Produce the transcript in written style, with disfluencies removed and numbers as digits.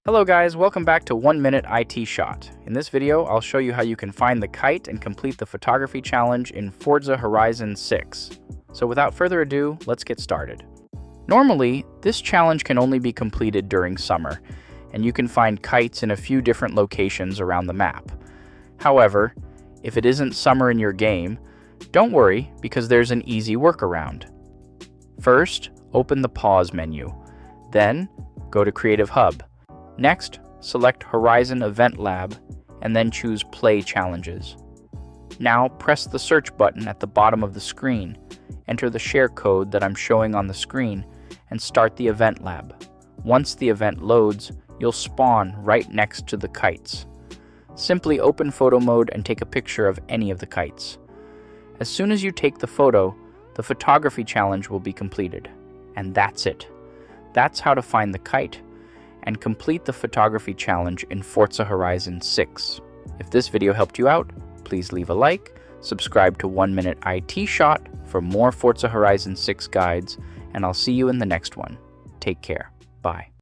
Hello guys, welcome back to 1 Minute IT Shot. In this video, I'll show you how you can find the kite and complete the photography challenge in Forza Horizon 6. So without further ado, let's get started. Normally, this challenge can only be completed during summer, and you can find kites in a few different locations around the map. However, if it isn't summer in your game, don't worry because there's an easy workaround. First, open the Pause menu. Then, go to Creative Hub. Next, select Horizon Event Lab and then choose Play Challenges. Now press the search button at the bottom of the screen, enter the share code that I'm showing on the screen, and start the event lab. Once the event loads, you'll spawn right next to the kites. Simply open photo mode and take a picture of any of the kites. As soon as you take the photo, the photography challenge will be completed. And that's it. That's how to find the kite and complete the photography challenge in Forza Horizon 6. If this video helped you out, please leave a like, subscribe to 1 Minute IT Shot for more Forza Horizon 6 guides, and I'll see you in the next one. Take care. Bye.